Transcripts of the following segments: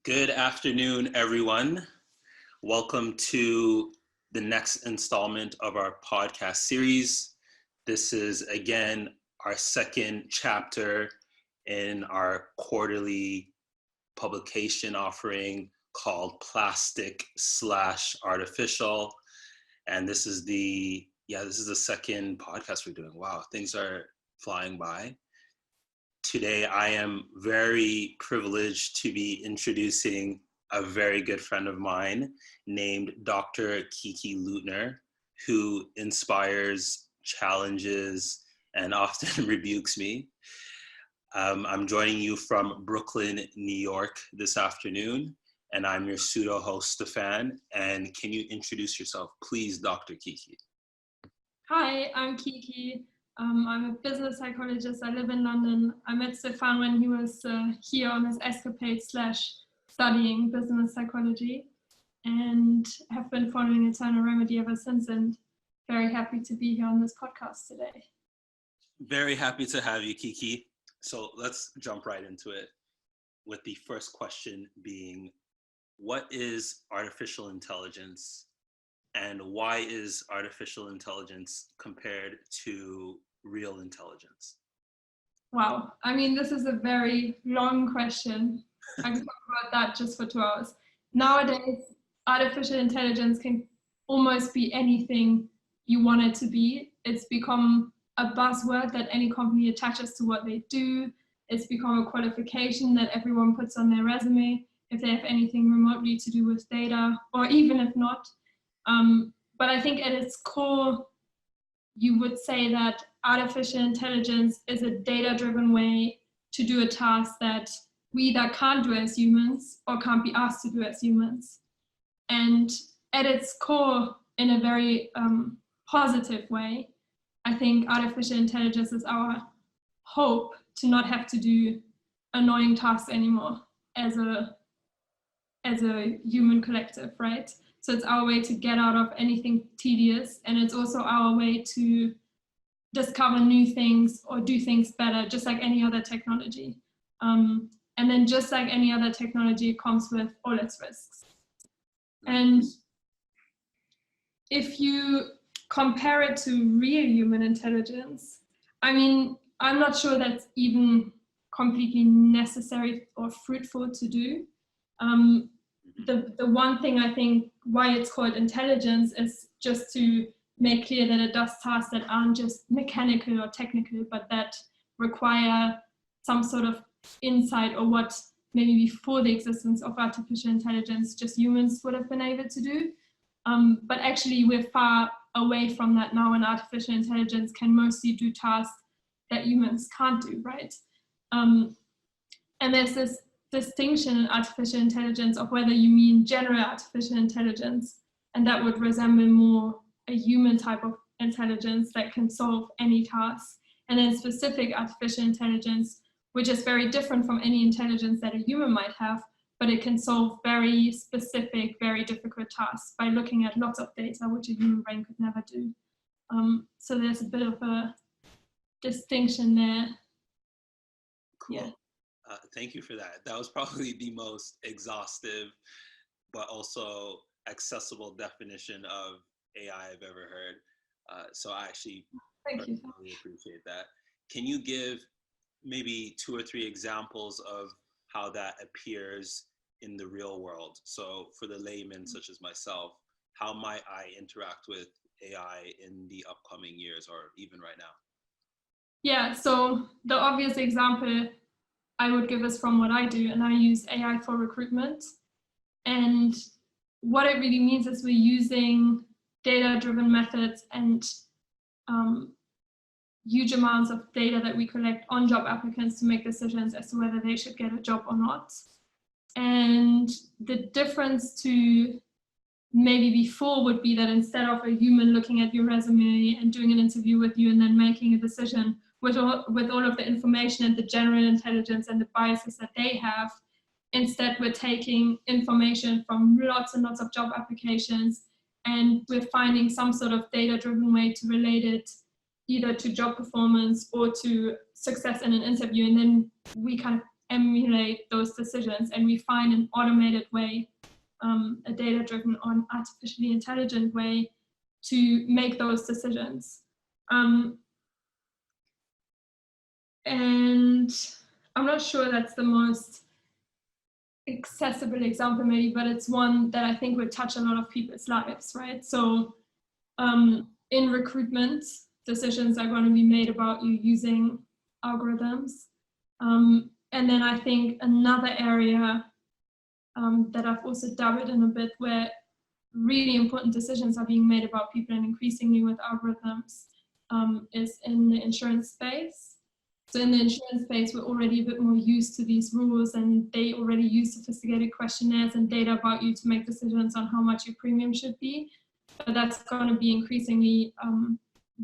Good afternoon, everyone. Welcome to the next installment of our podcast series. This is, again, our second chapter in our quarterly publication offering called Plastic/Artificial. And this is the second podcast we're doing. Wow, things are flying by. Today, I am very privileged to be introducing a very good friend of mine named Dr. Kiki Luetner, who inspires, challenges, and often rebukes me. I'm joining you from Brooklyn, New York this afternoon, and I'm your pseudo-host, Stefan. And can you introduce yourself, please, Dr. Kiki? Hi, I'm Kiki. I'm a business psychologist. I live in London. I met Stefan when he was here on his escapade / studying business psychology, and have been following Eternal Remedy ever since, and very happy to be here on this podcast today. Very happy to have you, Kiki. So let's jump right into it with the first question being, what is artificial intelligence? And why is artificial intelligence compared to real intelligence? Wow, I mean, this is a very long question. I could talk about that just for 2 hours. Nowadays, artificial intelligence can almost be anything you want it to be. It's become a buzzword that any company attaches to what they do. It's become a qualification that everyone puts on their resume if they have anything remotely to do with data, or even if not. But I think at its core, you would say that artificial intelligence is a data-driven way to do a task that we either can't do as humans or can't be asked to do as humans. And at its core, in a very positive way, I think artificial intelligence is our hope to not have to do annoying tasks anymore as a human collective, right? So it's our way to get out of anything tedious, and it's also our way to discover new things or do things better, just like any other technology. And then just like any other technology, it comes with all its risks. And if you compare it to real human intelligence, I mean, I'm not sure that's even completely necessary or fruitful to do. The one thing I think why it's called intelligence is just to make clear that it does tasks that aren't just mechanical or technical, but that require some sort of insight, or what maybe before the existence of artificial intelligence just humans would have been able to do. But actually we're far away from that now, and artificial intelligence can mostly do tasks that humans can't do, right? And there's this distinction in artificial intelligence of whether you mean general artificial intelligence, and that would resemble more a human type of intelligence that can solve any task, and then specific artificial intelligence, which is very different from any intelligence that a human might have, but it can solve very specific, very difficult tasks by looking at lots of data, which a human brain could never do. So there's a bit of a distinction there. Cool. Yeah. Thank you for that. That was probably the most exhaustive, but also accessible definition of AI I've ever heard. So I actually really appreciate that. Can you give maybe 2 or 3 examples of how that appears in the real world? So for the layman such as myself, how might I interact with AI in the upcoming years, or even right now? Yeah, so the obvious example I would give is from what I do, and I use AI for recruitment. And what it really means is we're using data-driven methods and huge amounts of data that we collect on job applicants to make decisions as to whether they should get a job or not. And the difference to maybe before would be that instead of a human looking at your resume and doing an interview with you and then making a decision with all of the information and the general intelligence and the biases that they have, instead we're taking information from lots and lots of job applications, and we're finding some sort of data-driven way to relate it either to job performance or to success in an interview, and then we kind of emulate those decisions, and we find an automated way, a data-driven, artificially intelligent way to make those decisions. And I'm not sure that's the most accessible example maybe, but it's one that I think will touch a lot of people's lives, right? So in recruitment, decisions are going to be made about you using algorithms. And then I think another area that I've also dabbled in a bit, where really important decisions are being made about people, and increasingly with algorithms, is in the insurance space. So in the insurance space, we're already a bit more used to these rules, and they already use sophisticated questionnaires and data about you to make decisions on how much your premium should be. But that's going to be increasingly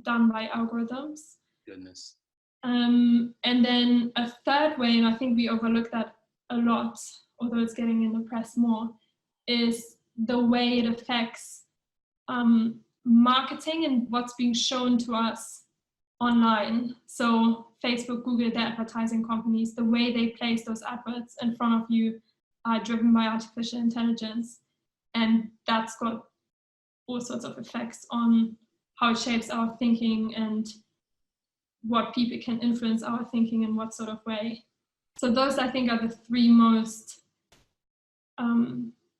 done by algorithms. Goodness. And then a third way, and I think we overlook that a lot, although it's getting in the press more, is the way it affects marketing and what's being shown to us online. So Facebook, Google, the advertising companies, the way they place those adverts in front of you are driven by artificial intelligence. And that's got all sorts of effects on how it shapes our thinking and what people can influence our thinking in what sort of way. So those, I think, are the three most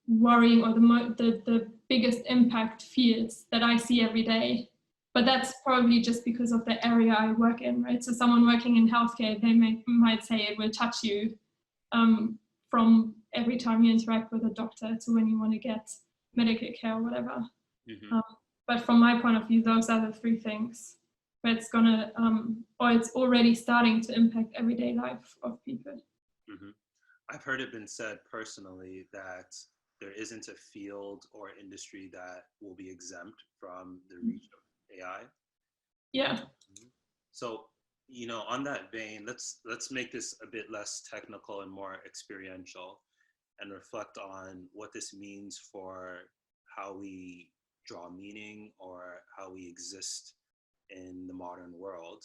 worrying, or the biggest impact fields that I see every day. But that's probably just because of the area I work in, right? So someone working in healthcare, they might say it will touch you from every time you interact with a doctor to when you want to get medical care or whatever. Mm-hmm. But from my point of view, those are the three things where it's gonna, or it's already starting to impact everyday life of people. Mm-hmm. I've heard it been said personally that there isn't a field or industry that will be exempt from the reach of AI. Yeah. So, on that vein, let's make this a bit less technical and more experiential, and reflect on what this means for how we draw meaning or how we exist in the modern world,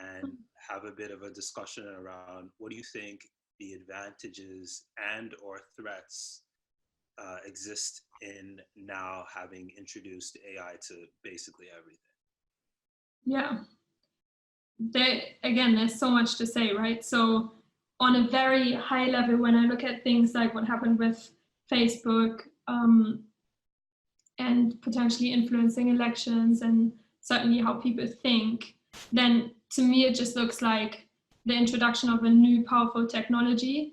and have a bit of a discussion around what do you think the advantages and or threats exist in now having introduced AI to basically everything. Yeah. There's so much to say, right? So on a very high level, when I look at things like what happened with Facebook and potentially influencing elections and certainly how people think, then to me it just looks like the introduction of a new powerful technology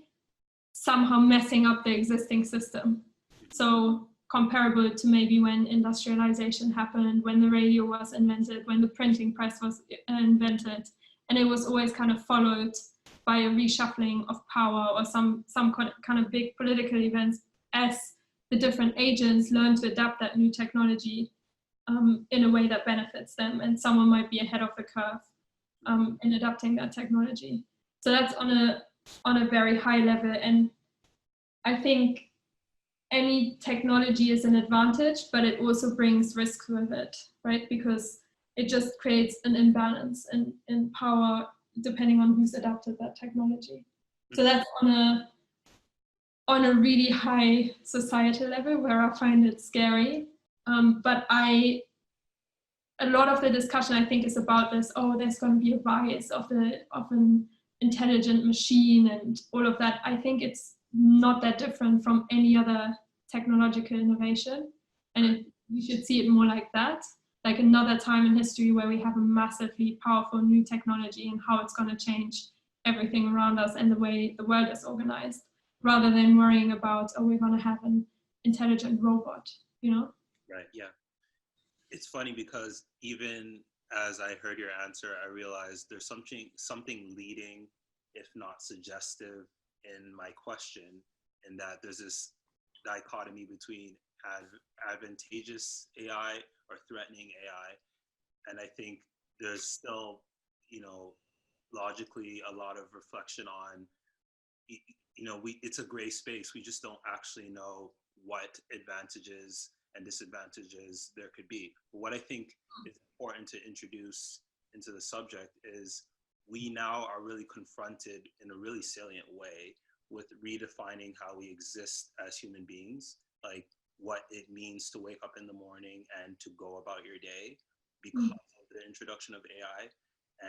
somehow messing up the existing system. So comparable to maybe when industrialization happened, when the radio was invented, when the printing press was invented, and it was always kind of followed by a reshuffling of power or some kind of big political events as the different agents learn to adapt that new technology in a way that benefits them, and someone might be ahead of the curve in adapting that technology. So that's on a very high level, and I think any technology is an advantage, but it also brings risks with it, right? Because it just creates an imbalance in power depending on who's adapted that technology. So that's on a really high societal level where I find it scary. But a lot of the discussion I think is about this, there's going to be a rise of an intelligent machine and all of that. I think it's not that different from any other technological innovation, and we should see it more like that, like another time in history where we have a massively powerful new technology and how it's going to change everything around us and the way the world is organized, rather than worrying about, we're going to have an intelligent robot, Right, yeah. It's funny because even as I heard your answer, I realized there's something leading, if not suggestive, in my question, in that there's this dichotomy between advantageous AI or threatening AI. And I think there's still, logically a lot of reflection on, it's a gray space. We just don't actually know what advantages and disadvantages there could be. But what I think is important to introduce into the subject is we now are really confronted in a really salient way with redefining how we exist as human beings, like what it means to wake up in the morning and to go about your day because of the introduction of AI.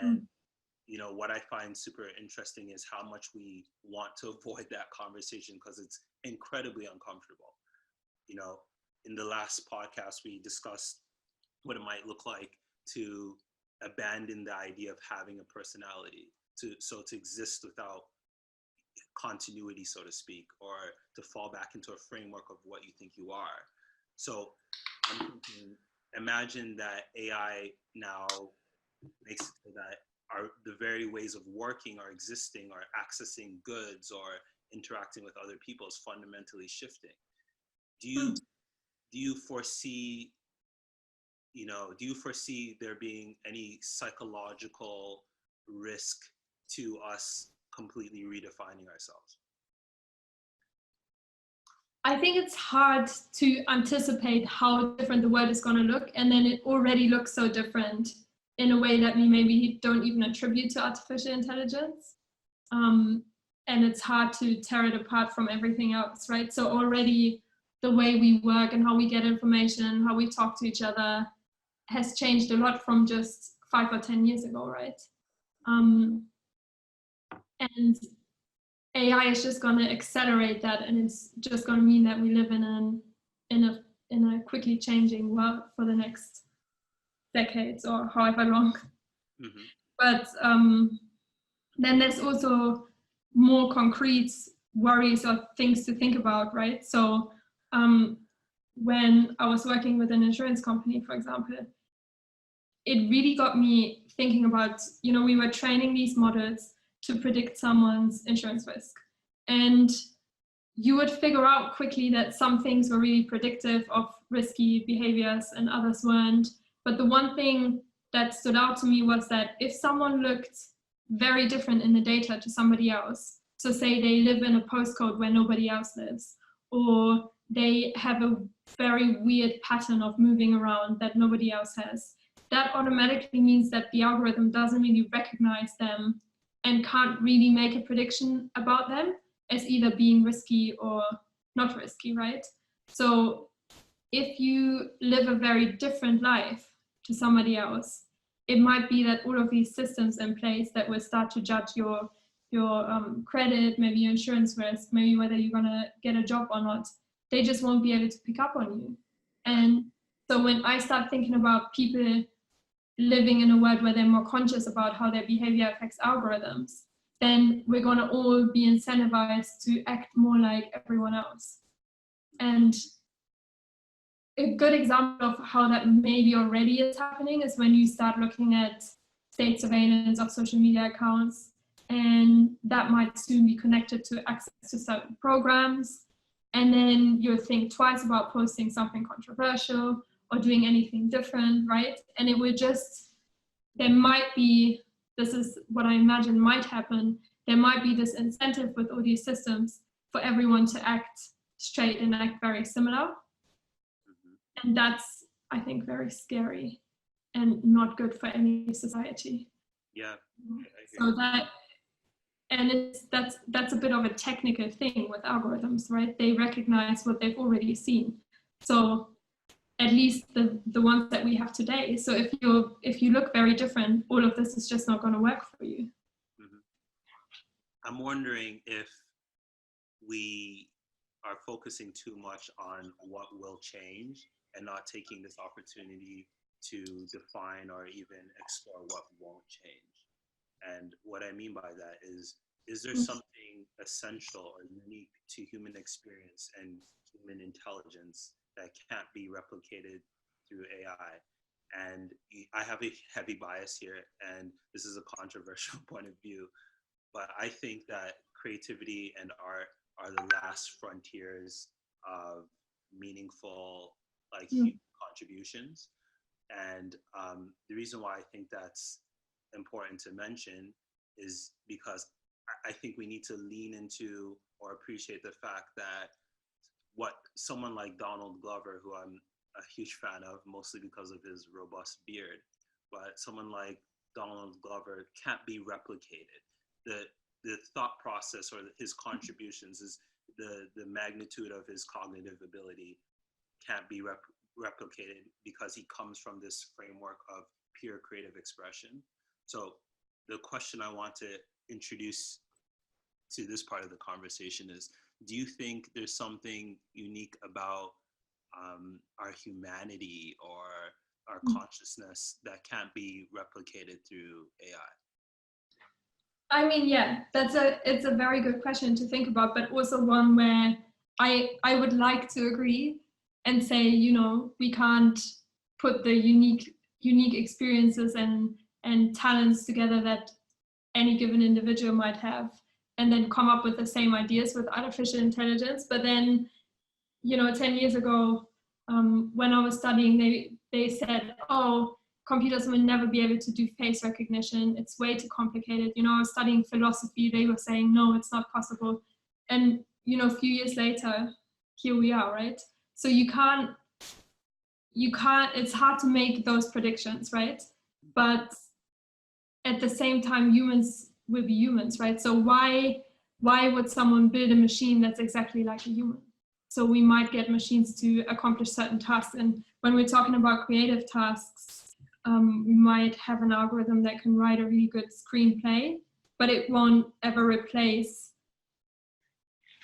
And what I find super interesting is how much we want to avoid that conversation because it's incredibly uncomfortable. In the last podcast, we discussed what it might look like to abandon the idea of having a personality, to exist without continuity, so to speak, or to fall back into a framework of what you think you are. So I'm thinking, imagine that AI now makes it so that the very ways of working or existing or accessing goods or interacting with other people is fundamentally shifting. Do you foresee there being any psychological risk to us completely redefining ourselves? I think it's hard to anticipate how different the world is going to look, and then it already looks so different in a way that we maybe don't even attribute to artificial intelligence. And it's hard to tear it apart from everything else, right? So already the way we work and how we get information, how we talk to each other has changed a lot from just 5 or 10 years ago, right? And AI is just going to accelerate that, and it's just going to mean that we live in a quickly changing world for the next decades or however long. But then there's also more concrete worries or things to think about, right? So when I was working with an insurance company, for example, it really got me thinking about, we were training these models to predict someone's insurance risk. And you would figure out quickly that some things were really predictive of risky behaviors and others weren't. But the one thing that stood out to me was that if someone looked very different in the data to somebody else, so say they live in a postcode where nobody else lives, or they have a very weird pattern of moving around that nobody else has, that automatically means that the algorithm doesn't really recognize them and can't really make a prediction about them as either being risky or not risky, right? So if you live a very different life to somebody else, it might be that all of these systems in place that will start to judge your credit, maybe your insurance risk, maybe whether you're gonna get a job or not, they just won't be able to pick up on you. And so when I start thinking about people living in a world where they're more conscious about how their behavior affects algorithms, then we're going to all be incentivized to act more like everyone else. And a good example of how that maybe already is happening is when you start looking at state surveillance of social media accounts, and that might soon be connected to access to certain programs. And then you'll think twice about posting something controversial or doing anything different, right? And it will just, there might be, this is what I imagine might happen, there might be this incentive with all these systems for everyone to act straight and act very similar. And that's, I think, very scary and not good for any society. Yeah. So that, and that's a bit of a technical thing with algorithms, right? They recognize what they've already seen. So at least the ones that we have today. So if you look very different, all of this is just not going to work for you. I'm wondering if we are focusing too much on what will change and not taking this opportunity to define or even explore what won't change. And what I mean by that is there something essential or unique to human experience and human intelligence that can't be replicated through AI? And I have a heavy bias here, and this is a controversial point of view, but I think that creativity and art are the last frontiers of meaningful contributions. And the reason why I think that's important to mention is because I think we need to lean into or appreciate the fact that what someone like Donald Glover, who I'm a huge fan of, mostly because of his robust beard, but someone like Donald Glover can't be replicated. The thought process or his contributions is the magnitude of his cognitive ability can't be replicated because he comes from this framework of pure creative expression. So the question I want to introduce to this part of the conversation is, do you think there's something unique about our humanity or our consciousness that can't be replicated through AI? I mean, yeah, it's a very good question to think about, but also one where I would like to agree and say, you know, we can't put the unique experiences and talents together that any given individual might have, and then come up with the same ideas with artificial intelligence. But then, you know, 10 years ago, when I was studying, they said, oh, computers will never be able to do face recognition. It's way too complicated. You know, I was studying philosophy. They were saying, no, it's not possible. And, you know, a few years later, here we are, right? So you can't, it's hard to make those predictions, right? But at the same time, humans will be humans, right? So why would someone build a machine that's exactly like a human? So we might get machines to accomplish certain tasks. And when we're talking about creative tasks, we might have an algorithm that can write a really good screenplay, but it won't ever replace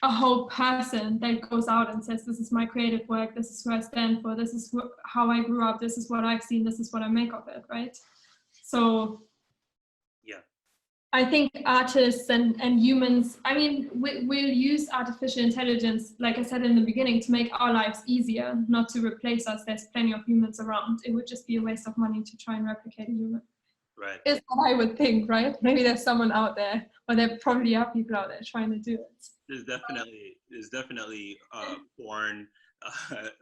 a whole person that goes out and says, this is my creative work, this is who I stand for, this is how I grew up, this is what I've seen, this is what I make of it, right? So yeah, I think artists and humans, I mean, we'll use artificial intelligence, like I said in the beginning, to make our lives easier, not to replace us. There's plenty of humans around. It would just be a waste of money to try and replicate a human. right. Is what I would think, right? Maybe there's someone out there, or there probably are people out there trying to do it. There's definitely porn,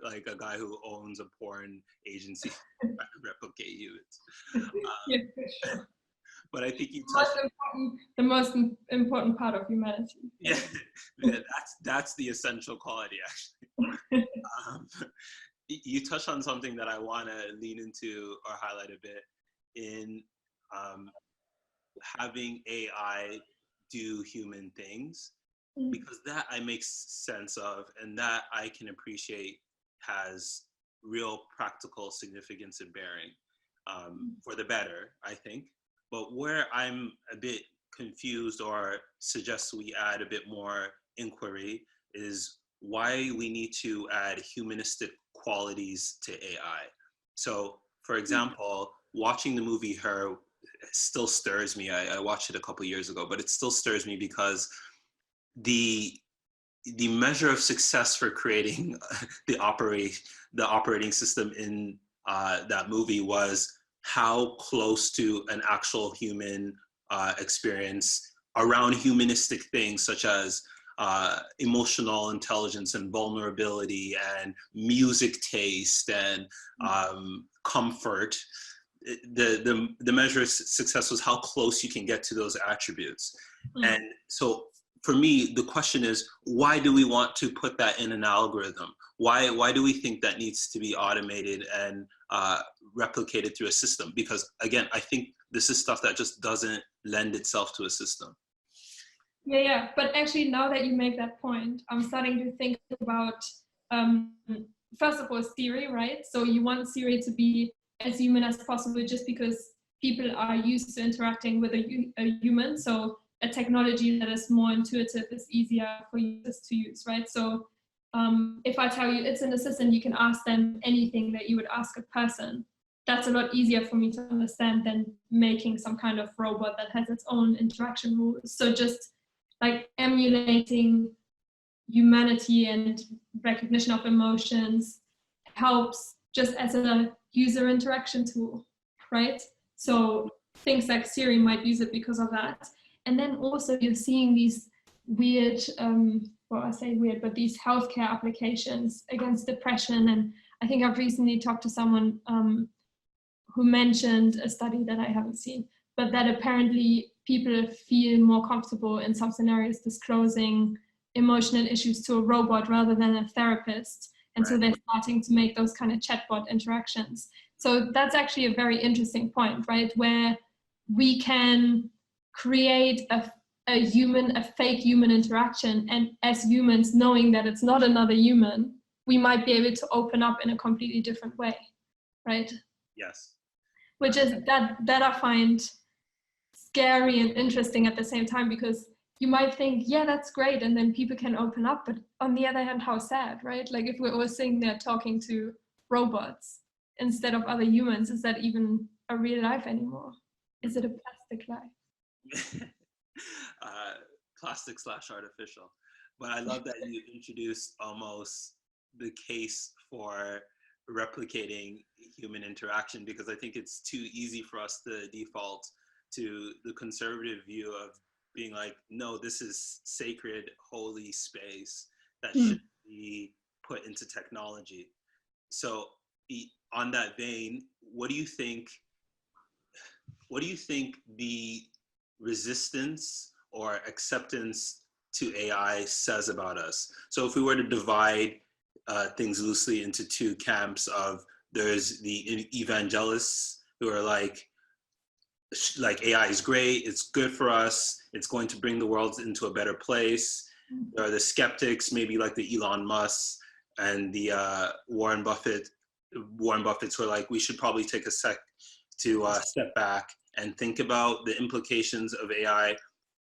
like a guy who owns a porn agency trying to replicate you. Yeah, for sure. But I think you touched the most important part of humanity. Yeah, that's the essential quality, actually. You touched on something that I want to lean into or highlight a bit in having AI do human things, because that I make sense of, and that I can appreciate has real practical significance and bearing for the better, I think. But where I'm a bit confused or suggest we add a bit more inquiry is why we need to add humanistic qualities to AI. So, for example, watching the movie Her still stirs me. I watched it a couple years ago, but it still stirs me because the measure of success for creating the operating system in that movie was how close to an actual human experience around humanistic things such as emotional intelligence and vulnerability and music taste and comfort. The measure of success was how close you can get to those attributes. And so for me, the question is, why do we want to put that in an algorithm? Why do we think that needs to be automated and replicated through a system? Because again, I think this is stuff that just doesn't lend itself to a system. Yeah. But actually, now that you make that point, I'm starting to think about, first of all, Siri, right? So you want Siri to be as human as possible just because people are used to interacting with a human. So a technology that is more intuitive is easier for users to use, right? So if I tell you it's an assistant, you can ask them anything that you would ask a person. That's a lot easier for me to understand than making some kind of robot that has its own interaction rules. So just like emulating humanity and recognition of emotions helps just as a user interaction tool, right? So things like Siri might use it because of that. And then also you're seeing these weird, well, I say weird, but these healthcare applications against depression. And I think I've recently talked to someone who mentioned a study that I haven't seen, but that apparently people feel more comfortable in some scenarios disclosing emotional issues to a robot rather than a therapist. And so they're starting to make those kind of chatbot interactions. So that's actually a very interesting point, right? Where we can create a fake human interaction, and as humans, knowing that it's not another human, we might be able to open up in a completely different way, right? Yes. Which is that I find scary and interesting at the same time, because you might think, yeah, that's great, and then people can open up, but on the other hand, how sad, right? Like if we're all sitting there talking to robots instead of other humans, is that even a real life anymore? Is it a plastic life? Plastic / artificial. But I love that you introduced almost the case for replicating human interaction, because I think it's too easy for us to default to the conservative view of being like, no, this is sacred, holy space that should be put into technology. So on that vein, what do you think the resistance or acceptance to AI says about us? So if we were to divide things loosely into two camps of, there's the evangelists who are like AI is great, it's good for us, it's going to bring the world into a better place. There are the skeptics, maybe like the Elon Musk and the Warren Buffetts who are like, we should probably take a sec to step back and think about the implications of AI,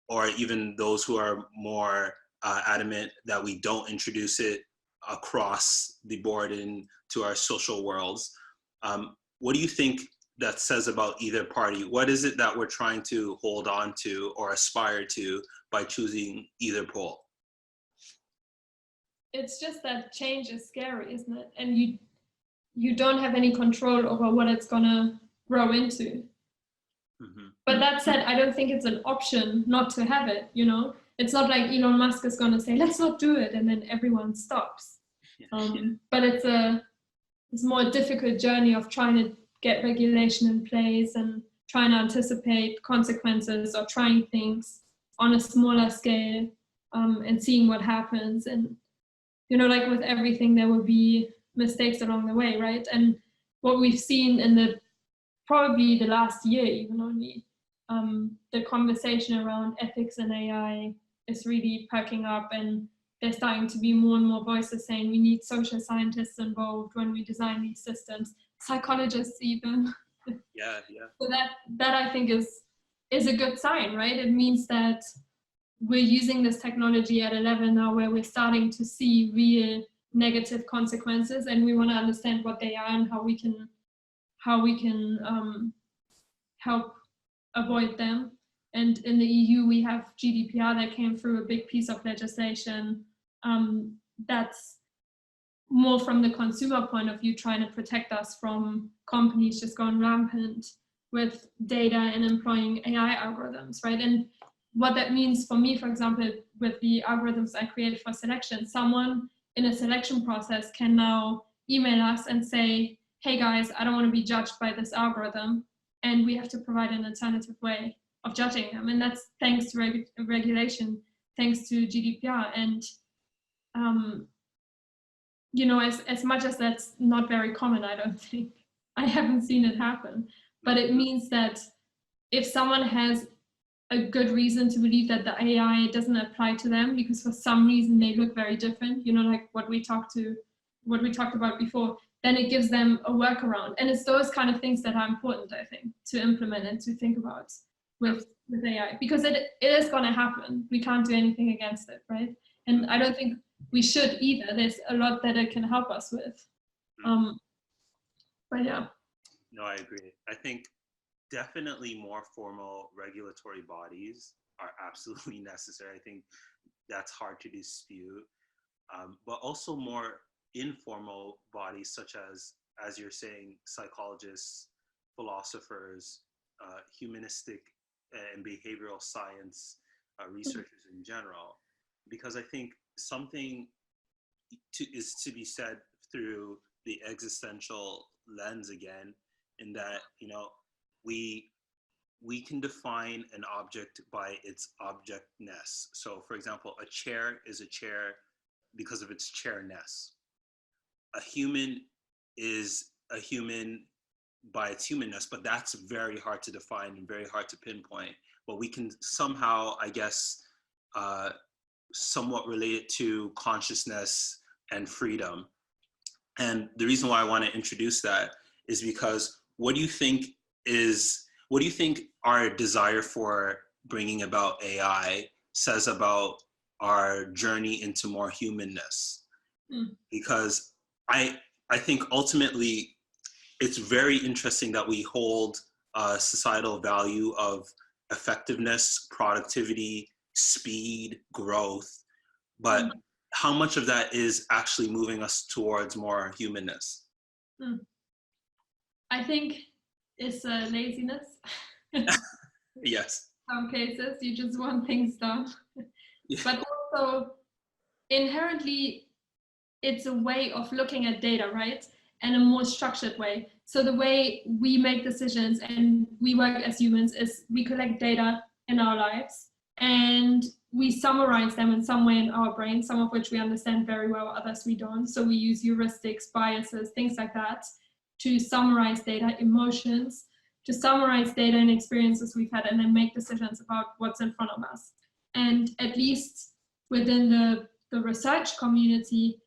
or even those who are more adamant that we don't introduce it across the board into our social worlds. What do you think that says about either party? What is it that we're trying to hold on to or aspire to by choosing either pole? It's just that change is scary, isn't it? And you don't have any control over what it's gonna grow into. But that said, I don't think it's an option not to have it, you know? It's not like Elon Musk is gonna say, let's not do it, and then everyone stops. But it's a more difficult journey of trying to get regulation in place and trying to anticipate consequences, or trying things on a smaller scale, and seeing what happens. And, you know, like with everything, there will be mistakes along the way, right? And what we've seen in probably the last year, even only, the conversation around ethics and AI is really perking up, and there's starting to be more and more voices saying we need social scientists involved when we design these systems, psychologists even. Yeah. So that I think is a good sign, right? It means that we're using this technology at a level now where we're starting to see real negative consequences, and we want to understand what they are and how we can help avoid them. And in the EU, we have GDPR that came through, a big piece of legislation that's more from the consumer point of view, trying to protect us from companies just going rampant with data and employing AI algorithms, right? And what that means for me, for example, with the algorithms I created for selection, someone in a selection process can now email us and say, hey guys, I don't want to be judged by this algorithm, and we have to provide an alternative way of judging them. And that's thanks to regulation, thanks to GDPR. And you know, as much as that's not very common, I don't think, I haven't seen it happen, but it means that if someone has a good reason to believe that the AI doesn't apply to them because for some reason they look very different, you know, like what we talked about before, then it gives them a workaround. And it's those kind of things that are important, I think, to implement and to think about with AI, because it is going to happen. We can't do anything against it, right? And I don't think we should either. There's a lot that it can help us with. But yeah. No, I agree. I think definitely more formal regulatory bodies are absolutely necessary. I think that's hard to dispute. But also more informal bodies, such as you're saying, psychologists, philosophers, humanistic and behavioral science researchers in general. Because I think something is to be said through the existential lens again, in that, you know, we can define an object by its objectness. So for example, a chair is a chair because of its chairness. A human is a human by its humanness, but that's very hard to define and very hard to pinpoint. But we can somehow, I guess, somewhat relate it to consciousness and freedom. And the reason why I want to introduce that is because what do you think our desire for bringing about AI says about our journey into more humanness? Because I think ultimately it's very interesting that we hold a societal value of effectiveness, productivity, speed, growth, but how much of that is actually moving us towards more humanness? I think it's laziness. Yes. Some cases you just want things done. Yeah. But also inherently it's a way of looking at data, right? And a more structured way. So the way we make decisions and we work as humans is we collect data in our lives and we summarize them in some way in our brain, some of which we understand very well, others we don't. So we use heuristics, biases, things like that to summarize data, emotions, to summarize data and experiences we've had, and then make decisions about what's in front of us. And at least within the research community,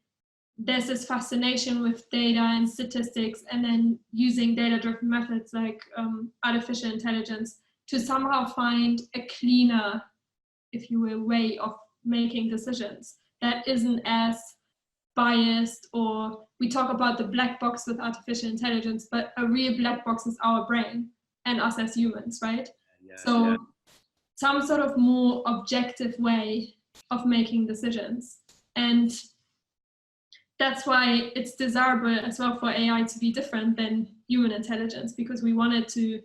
there's this fascination with data and statistics, and then using data-driven methods like artificial intelligence to somehow find a cleaner, if you will, way of making decisions that isn't as biased. Or we talk about the black box with artificial intelligence, but a real black box is our brain and us as humans, right? So some sort of more objective way of making decisions. And that's why it's desirable as well for AI to be different than human intelligence, because we want it to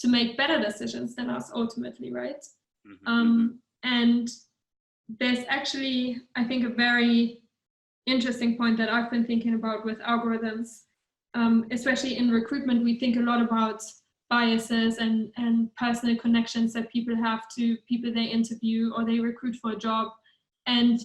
make better decisions than us ultimately, right? And there's actually, I think, a very interesting point that I've been thinking about with algorithms, especially in recruitment. We think a lot about biases and personal connections that people have to people they interview or they recruit for a job. And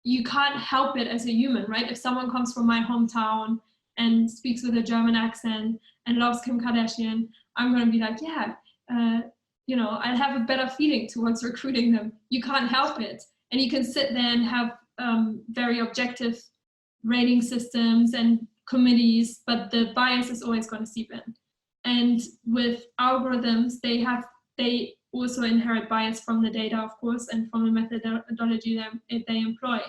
you can't help it as a human, right? If someone comes from my hometown and speaks with a German accent and loves Kim Kardashian, I'm going to be like, yeah, I'll have a better feeling towards recruiting them. You can't help it. And you can sit there and have very objective rating systems and committees, but the bias is always going to seep in. And with algorithms, they also inherit bias from the data, of course, and from the methodology that they employ.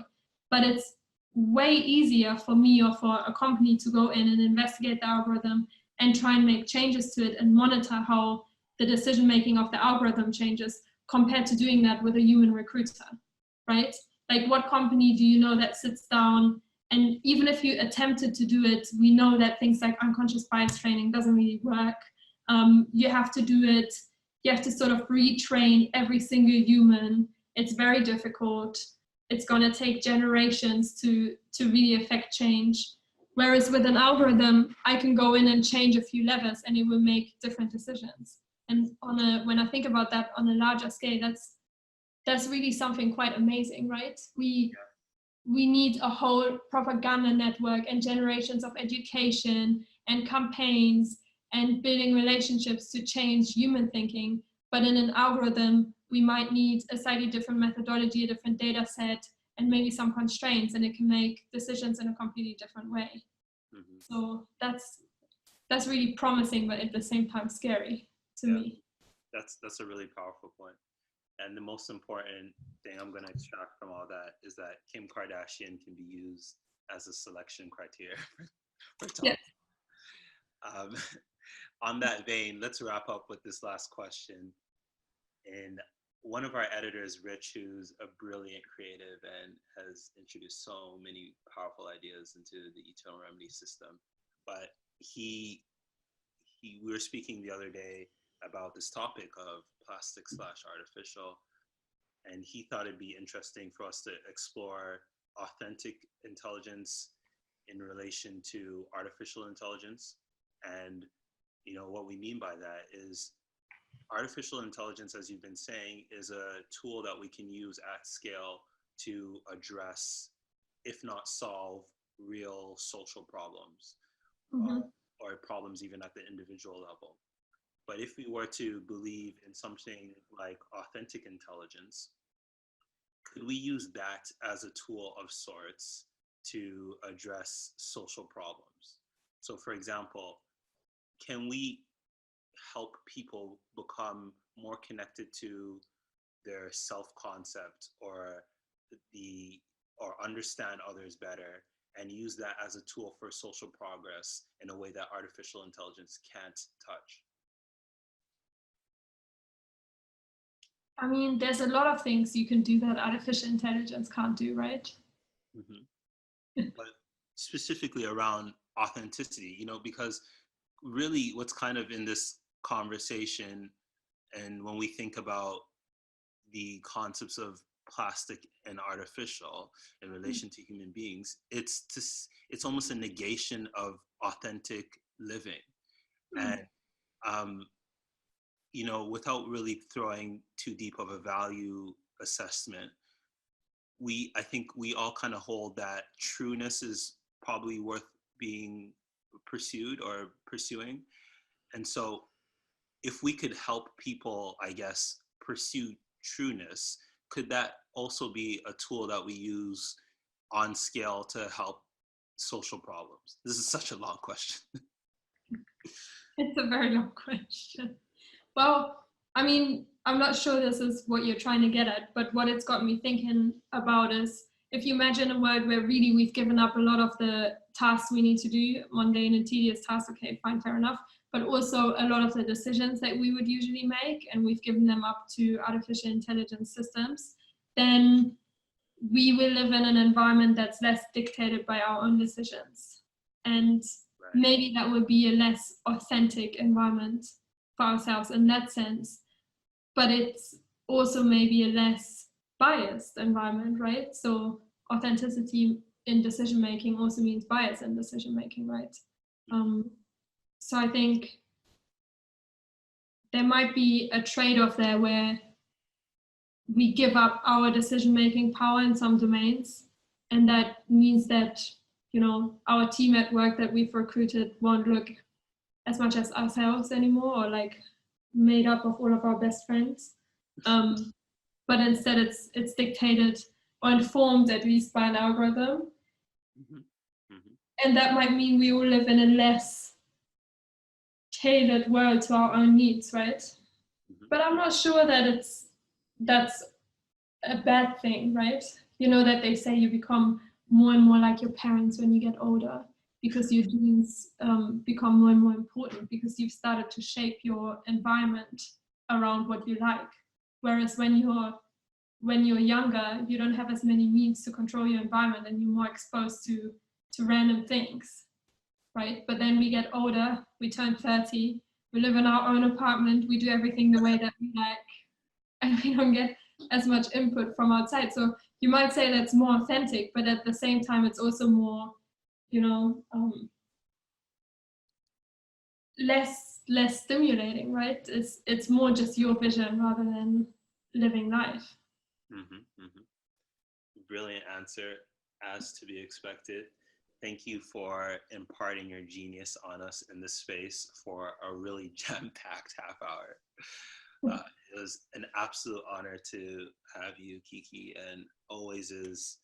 But it's way easier for me or for a company to go in and investigate the algorithm and try and make changes to it and monitor how the decision-making of the algorithm changes compared to doing that with a human recruiter, right? Like, what company do you know that sits down, and even if you attempted to do it, we know that things like unconscious bias training doesn't really work. You have to do it, you have to sort of retrain every single human. It's very difficult. It's going to take generations to really affect change. Whereas with an algorithm, I can go in and change a few levels and it will make different decisions. And when I think about that on a larger scale, that's really something quite amazing, right? We need a whole propaganda network and generations of education and campaigns and building relationships to change human thinking. But in an algorithm, we might need a slightly different methodology, a different data set, and maybe some constraints, and it can make decisions in a completely different way. So that's really promising, but at the same time scary to me. That's a really powerful point. And the most important thing I'm going to extract from all that is that Kim Kardashian can be used as a selection criteria for top. Yes. On that vein, let's wrap up with this last question. And one of our editors, Rich, who's a brilliant creative and has introduced so many powerful ideas into the eternal remedy system, but we were speaking the other day about this topic of plastic / artificial, and he thought it'd be interesting for us to explore authentic intelligence in relation to artificial intelligence. And what we mean by that is artificial intelligence, as you've been saying, is a tool that we can use at scale to address, if not solve, real social problems. or problems even at the individual level. But if we were to believe in something like authentic intelligence, could we use that as a tool of sorts to address social problems? So for example, can we help people become more connected to their self-concept or understand others better and use that as a tool for social progress in a way that artificial intelligence can't touch? I mean, there's a lot of things you can do that artificial intelligence can't do, right? Mm-hmm. But specifically around authenticity, you know, because really what's kind of in this conversation, and when we think about the concepts of plastic and artificial in relation to human beings, it's almost a negation of authentic living. And you know, without really throwing too deep of a value assessment, I think we all kind of hold that trueness is probably worth being pursued or pursuing. And so if we could help people, I guess, pursue trueness, could that also be a tool that we use on scale to help social problems? This is such a long question. It's a very long question. Well, I mean, I'm not sure this is what you're trying to get at, but what it's got me thinking about is, if you imagine a world where really we've given up a lot of the tasks we need to do, mundane and tedious tasks, okay, fine, fair enough, but also a lot of the decisions that we would usually make, and we've given them up to artificial intelligence systems, then we will live in an environment that's less dictated by our own decisions. And maybe that would be a less authentic environment for ourselves in that sense, but it's also maybe a less biased environment, right? So authenticity in decision making also means bias in decision making, right? So I think there might be a trade-off there where we give up our decision making power in some domains, and that means that, you know, our team at work that we've recruited won't look as much as ourselves anymore, or like made up of all of our best friends. But instead it's dictated or informed at least by an algorithm. And that might mean we all live in a less tailored world to our own needs, right? But I'm not sure that that's a bad thing, right? You know that they say you become more and more like your parents when you get older, because your genes become more and more important because you've started to shape your environment around what you like. Whereas when you're younger, you don't have as many means to control your environment and you're more exposed to random things, right? But then we get older, we turn 30, we live in our own apartment, we do everything the way that we like, and we don't get as much input from outside. So you might say that's more authentic, but at the same time, it's also more, you know, less stimulating, right? It's more just your vision rather than living life. Brilliant answer, as to be expected. Thank you for imparting your genius on us in this space for a really jam-packed half hour. It was an absolute honor to have you, Kiki, and always is,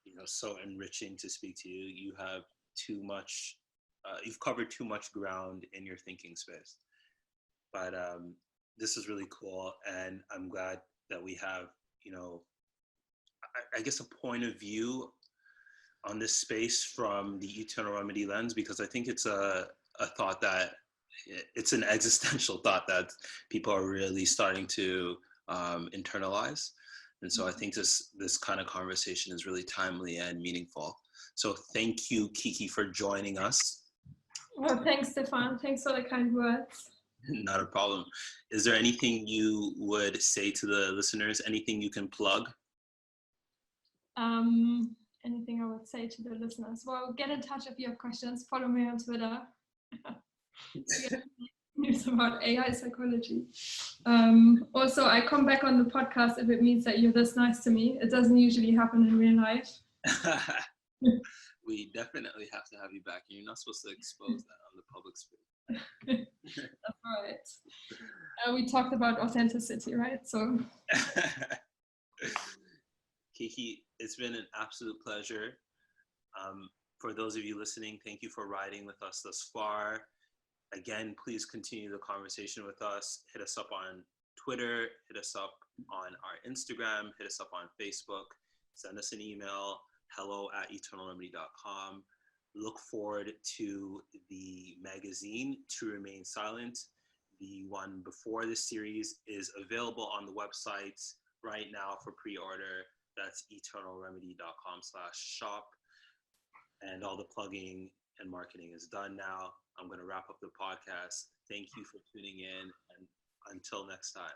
you know, so enriching to speak to you. You have too much, you've covered too much ground in your thinking space. But this is really cool, and I'm glad that we have, you know, I guess a point of view on this space from the eternal remedy lens, because I think it's a thought that it's an existential thought that people are really starting to internalize. And so I think this kind of conversation is really timely and meaningful. So thank you, Kiki, for joining us. Well, thanks, Stefan. Thanks for the kind words. Not a problem. Is there anything you would say to the listeners? Anything you can plug? Anything I would say to the listeners? Well, get in touch if you have questions. Follow me on Twitter. News about AI psychology. Also, I come back on the podcast if it means that you're this nice to me. It doesn't usually happen in real life. We definitely have to have you back. You're not supposed to expose that on the public space. That's right. We talked about authenticity, right? So, Kiki, it's been an absolute pleasure. For those of you listening, thank you for riding with us thus far. Again, please continue the conversation with us. Hit us up on Twitter, hit us up on our Instagram, hit us up on Facebook, send us an email, hello@eternalremedy.com. Look forward to the magazine, To Remain Silent. The one before this series is available on the website right now for pre-order. That's eternalremedy.com/shop. And all the plugging and marketing is done now. I'm going to wrap up the podcast. Thank you for tuning in, and until next time.